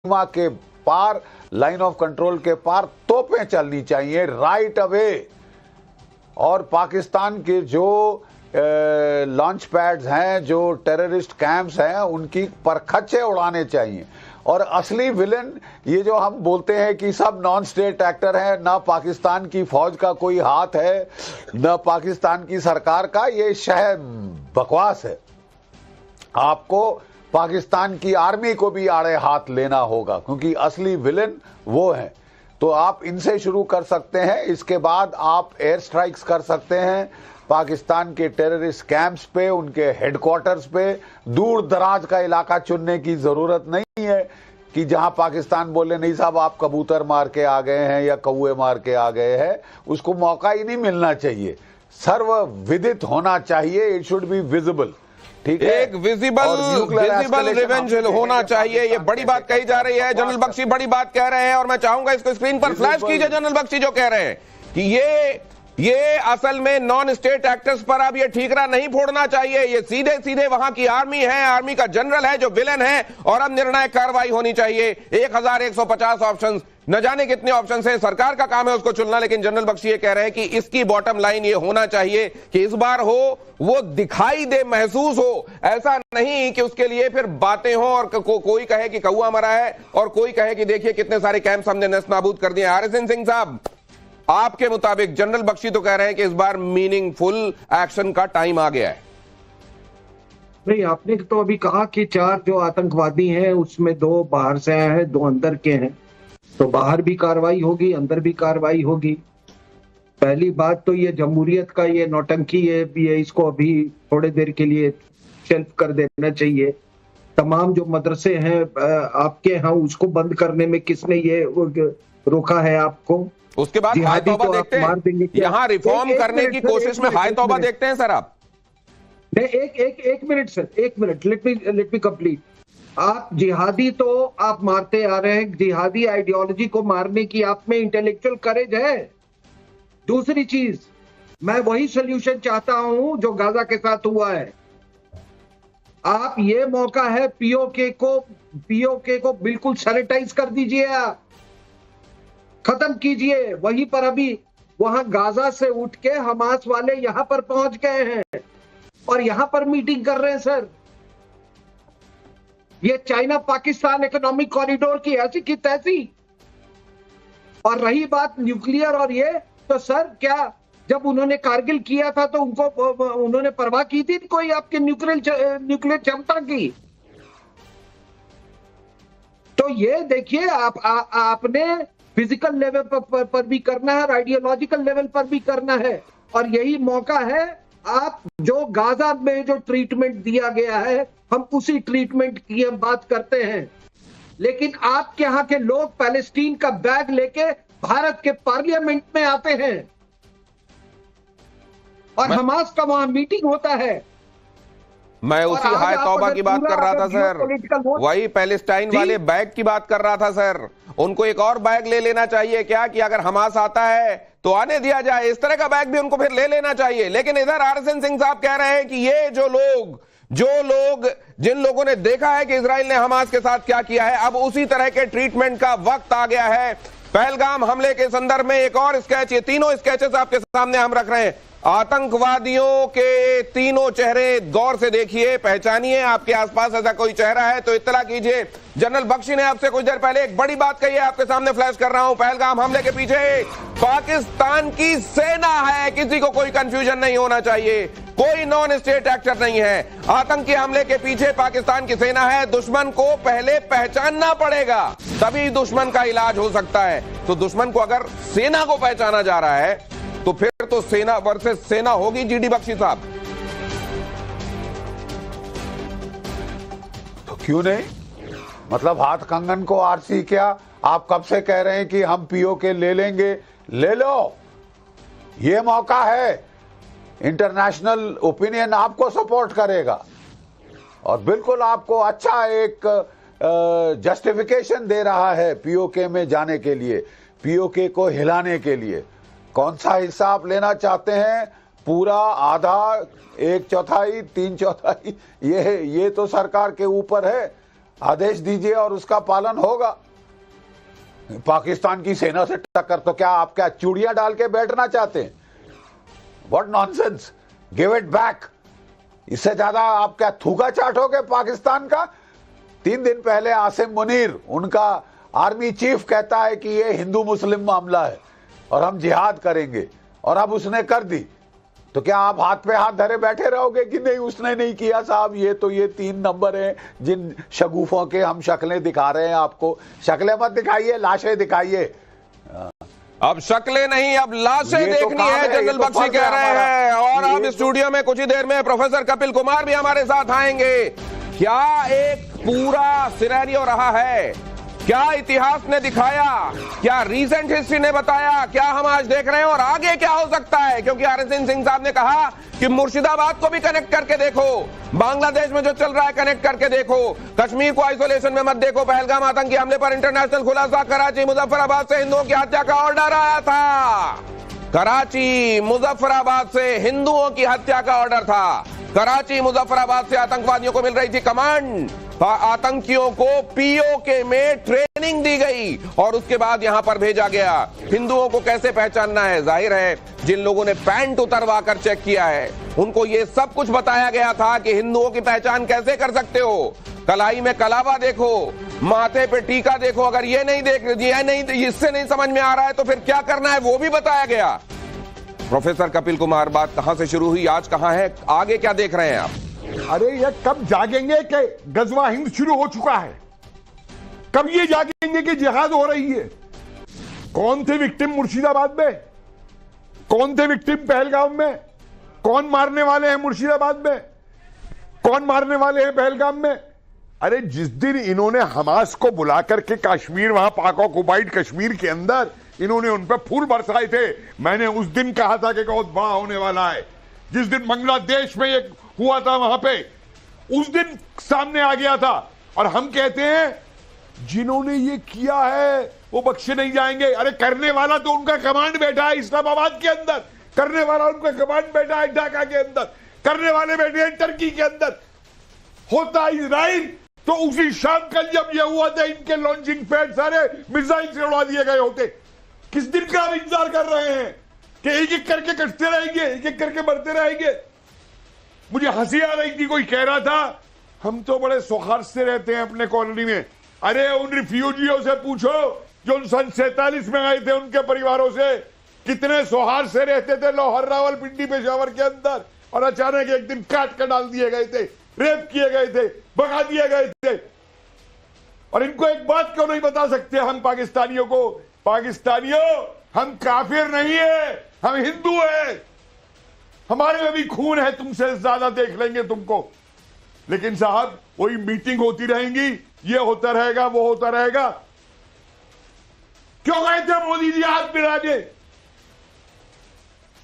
सीमा के पार, line of control के पार तोपें चलनी चाहिए राइट अवे। और पाकिस्तान के जो लॉन्च पैड्स हैं, जो टेररिस्ट कैंप्स हैं, उनकी परखच्चे उड़ाने चाहिए। और असली विलेन ये जो हम बोलते हैं कि सब नॉन स्टेट एक्टर हैं, ना पाकिस्तान की फौज का कोई हाथ है, ना पाकिस्तान की सरकार का, ये शह बकवास है। आपको पाकिस्तान की आर्मी को भी आड़े हाथ लेना होगा, क्योंकि असली विलेन वो हैं। तो आप इनसे शुरू कर सकते हैं, इसके बाद आप एयर स्ट्राइक्स कर सकते हैं पाकिस्तान के टेररिस्ट कैंप्स पे, उनके हेडक्वार्टर्स पे। दूर दराज का इलाका चुनने की जरूरत नहीं है कि जहां पाकिस्तान बोले नहीं साहब आप कबूतर मार के आ गए हैं या कौए मार के आ गए हैं, उसको मौका ही नहीं मिलना चाहिए। सर्व विदित होना चाहिए, इट शुड बी विजिबल। ठीक है, एक विजिबल रिवेंज होना चाहिए। ये बड़ी बात कही जा रही है, जनरल बख्शी बड़ी बात कह रहे हैं, और मैं चाहूंगा इसको स्क्रीन पर फ्लैश कीजिए। जनरल बख्शी जो कह रहे हैं कि ये असल में नॉन स्टेट एक्टर्स पर अब ये ठीकरा नहीं फोड़ना चाहिए, ये सीधे सीधे वहां की आर्मी है, आर्मी का जनरल है जो विलेन है, और अब निर्णायक कार्रवाई होनी चाहिए। 1150 ऑप्शंस, न जाने कितने ऑप्शंस हैं, सरकार का काम है उसको चुनना। लेकिन जनरल बख्शी ये कह रहे हैं कि इसकी बॉटम लाइन ये होना चाहिए कि इस बार हो वो दिखाई दे, महसूस हो, ऐसा नहीं कि उसके लिए फिर बातें हो और कोई कहे कि कौआ मरा है और कोई कहे कि देखिए कितने सारे कैंप हमने नष्ट नाबूद कर दिए। आरएसएन सिंह साहब, आपके मुताबिक जनरल बख्शी तो कह रहे हैं कि इस बार मीनिंगफुल एक्शन का टाइम आ गया है। नहीं, आपने तो अभी कहा कि 4 जो आतंकवादी हैं उसमें 2 बाहर से आए हैं, 2 अंदर के हैं, तो बाहर भी कार्रवाई होगी, अंदर भी कार्रवाई होगी। पहली बात तो ये जमहूरियत का ये नौटंकी है, ये इसको अभी थोड़े देर के लिए शेल्फ कर देना चाहिए। तमाम जो मदरसे हैं आपके यहाँ, उसको बंद करने में किसने ये रोका है आपको? उसके बाद हाय तौबा देखते हैं, यहां रिफॉर्म करने की कोशिश में हाय तौबा देखते हैं सर आप। नहीं, एक मिनट सर, एक मिनट, लेट मी कंप्लीट। आप जिहादी तो आप मारते आ रहे हैं, जिहादी आइडियोलॉजी को मारने की आप में इंटेलेक्चुअल करेज है। दूसरी चीज, मैं वही सोल्यूशन चाहता हूं जो गाजा के साथ हुआ है। आप ये मौका है, पीओके को बिल्कुल सैनिटाइज कर दीजिए, आप खत्म कीजिए। वहीं पर अभी वहां गाजा से उठ के हमास वाले यहां पर पहुंच गए हैं और यहां पर मीटिंग कर रहे हैं सर। ये चाइना पाकिस्तान इकोनॉमिक कॉरिडोर की ऐसी की तैसी। और रही बात न्यूक्लियर और ये, तो सर क्या जब उन्होंने कारगिल किया था तो उन्होंने परवाह की थी कोई आपके न्यूक्लियर क्षमता की? तो ये देखिए, आपने फिजिकल लेवल पर भी करना है और आइडियोलॉजिकल लेवल पर भी करना है। और यही मौका है, आप जो गाजा में जो ट्रीटमेंट दिया गया है, हम उसी ट्रीटमेंट की हम बात करते हैं। लेकिन आपके यहाँ के लोग पैलेस्टीन का बैग लेके भारत के पार्लियामेंट में आते हैं और हमास का वहां मीटिंग होता है। मैं उसी हाय तौबा की बात कर रहा था सर, वही पैलेस्टाइन वाले बैग की बात कर रहा था सर। उनको एक और बैग ले लेना चाहिए क्या, कि अगर हमास आता है तो आने दिया जाए, इस तरह का बैग भी उनको फिर ले लेना चाहिए। लेकिन इधर आरएसएन सिंह साहब कह रहे हैं कि ये जिन लोगों ने देखा है कि इजराइल ने हमास के साथ क्या किया है, अब उसी तरह के ट्रीटमेंट का वक्त आ गया है। पहलगाम हमले के संदर्भ में एक और स्केच, ये तीनों स्केचेस आपके सामने हम रख रहे हैं। आतंकवादियों के तीनों चेहरे गौर से देखिए, पहचानिए। आपके आसपास ऐसा कोई चेहरा है तो इत्तला कीजिए। जनरल बख्शी ने आपसे कुछ देर पहले एक बड़ी बात कही है, आपके सामने फ्लैश कर रहा हूं। पहलगाम हमले के पीछे पाकिस्तान की सेना है, किसी को कोई कंफ्यूजन नहीं होना चाहिए, कोई नॉन स्टेट एक्टर नहीं है। आतंकी हमले के पीछे पाकिस्तान की सेना है। दुश्मन को पहले पहचानना पड़ेगा, तभी दुश्मन का इलाज हो सकता है। तो दुश्मन को अगर सेना को पहचाना जा रहा है तो फिर तो सेना वर्सेस सेना होगी। जीडी बख्शी साहब, तो क्यों नहीं? मतलब हाथ कंगन को आरसी क्या? आप कब से कह रहे हैं कि हम पीओके ले लेंगे? ले लो, ये मौका है। इंटरनेशनल ओपिनियन आपको सपोर्ट करेगा और बिल्कुल आपको अच्छा एक जस्टिफिकेशन दे रहा है पीओके में जाने के लिए, पीओके को हिलाने के लिए। कौन सा हिस्सा आप लेना चाहते हैं? पूरा, आधा, 1/4, 3/4? ये तो सरकार के ऊपर है। आदेश दीजिए और उसका पालन होगा। पाकिस्तान की सेना से टक्कर, तो क्या आप क्या चूड़ियां डाल के बैठना चाहते हैं? What nonsense, give it back. इससे ज्यादा आप क्या थूका चाटोगे पाकिस्तान का? 3 दिन पहले आसिम मुनीर, उनका आर्मी चीफ, कहता है कि ये हिंदू मुस्लिम मामला है और हम जिहाद करेंगे, और अब उसने कर दी। तो क्या आप हाथ पे हाथ धरे बैठे रहोगे कि नहीं उसने नहीं किया? साहब ये 3 नंबर हैं जिन शगुफों के हम शक्लें दिखा रहे हैं आपको। शक्लें मत दिखाइए, लाशें दिखाइए। अब शक्लें नहीं, अब लाशें देखनी है, जनरल बख्शी कह रहे हैं। और अब स्टूडियो में कुछ ही देर में प्रोफेसर कपिल कुमार भी हमारे साथ आएंगे। क्या एक पूरा सिनेरियो रहा है, क्या इतिहास ने दिखाया, क्या रीसेंट हिस्ट्री ने बताया, क्या हम आज देख रहे हैं और आगे क्या हो सकता है? क्योंकि RSN सिंह साहब ने कहा कि मुर्शिदाबाद को भी कनेक्ट करके देखो, बांग्लादेश में जो चल रहा है कनेक्ट करके देखो, कश्मीर को आइसोलेशन में मत देखो। पहलगाम आतंकी हमले पर इंटरनेशनल खुलासा, कराची मुजफ्फराबाद से हिंदुओं की हत्या का ऑर्डर आया था। कराची मुजफ्फराबाद से हिंदुओं की हत्या का ऑर्डर था। कराची मुजफ्फराबाद से आतंकवादियों को मिल रही थी कमांड, आतंकियों को POK में ट्रेनिंग दी गई और उसके बाद यहां पर भेजा गया। हिंदुओं को कैसे पहचानना है? जाहिर है जिन लोगों ने पैंट उतरवा कर चेक किया है उनको ये सब कुछ बताया गया था कि हिंदुओं की पहचान कैसे कर सकते हो। कलाई में कलावा देखो, माथे पे टीका देखो, अगर ये नहीं इससे नहीं समझ में आ रहा है तो फिर क्या करना है वो भी बताया गया। प्रोफेसर कपिल कुमार, बात कहां से शुरू हुई, आज कहां है, आगे क्या देख रहे हैं आप? अरे ये कब जागेंगे कि गजवा हिंद शुरू हो चुका है? कब ये जागेंगे कि जिहाद हो रही है? कौन थे विक्टिम मुर्शिदाबाद में? कौन थे विक्टिम पहलगाम में? कौन मारने वाले हैं मुर्शिदाबाद में? कौन मारने वाले हैं पहलगाम में? अरे जिस दिन इन्होंने हमास को बुलाकर के कश्मीर, वहां पाक ऑक्युपाइड कश्मीर के अंदर इन्होंने उन पर फूल बरसाए थे, मैंने उस दिन कहा था कि बहुत बड़ा होने वाला है। जिस दिन बांग्लादेश में एक हुआ था वहां पे, उस दिन सामने आ गया था। और हम कहते हैं जिन्होंने ये किया है वो बख्शे नहीं जाएंगे। अरे करने वाला तो उनका कमांड बैठा है इस्लामाबाद के अंदर, करने वाला उनका कमांड बैठा है ढाका के अंदर, करने वाले बैठे हैं टर्की के अंदर। होता इजराइल तो उसी शाम कल जब ये हुआ था इनके लॉन्चिंग पैड सारे मिसाइल से उड़ा दिए गए होते। किस दिन का आप इंतजार कर रहे हैं कि एक एक करके कटते रहेंगे, एक एक करके मरते रहेंगे? मुझे हंसी आ रही थी, कोई कह रहा था हम तो बड़े सौहार्द से रहते हैं अपने कॉलोनी में। अरे उन रिफ्यूजियों से पूछो जो 47 में आए थे, उनके परिवारों से कितने सौहार्द से रहते थे लाहौर, रावलपिंडी, पेशावर के अंदर, और अचानक एक दिन काट कर डाल दिए गए थे, रेप किए गए थे, भगा दिए गए थे। और इनको एक बात क्यों नहीं बता सकते हम पाकिस्तानियों को, पाकिस्तानियों हम काफिर नहीं है, हम हिंदू है, हमारे में भी खून है, तुमसे ज्यादा देख लेंगे तुमको। लेकिन साहब वही मीटिंग होती रहेंगी, ये होता रहेगा, वो होता रहेगा। क्यों गए थे मोदी जी हाथ मिलाने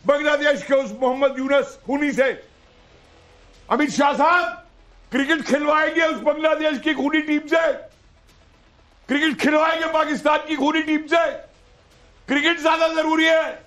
बांग्लादेश के उस मोहम्मद यूनुस खूनी से? अमित शाह साहब क्रिकेट खिलवाएंगे उस बांग्लादेश की खूनी टीम से, क्रिकेट खिलवाएंगे पाकिस्तान की खूनी टीम से। क्रिकेट ज्यादा जरूरी है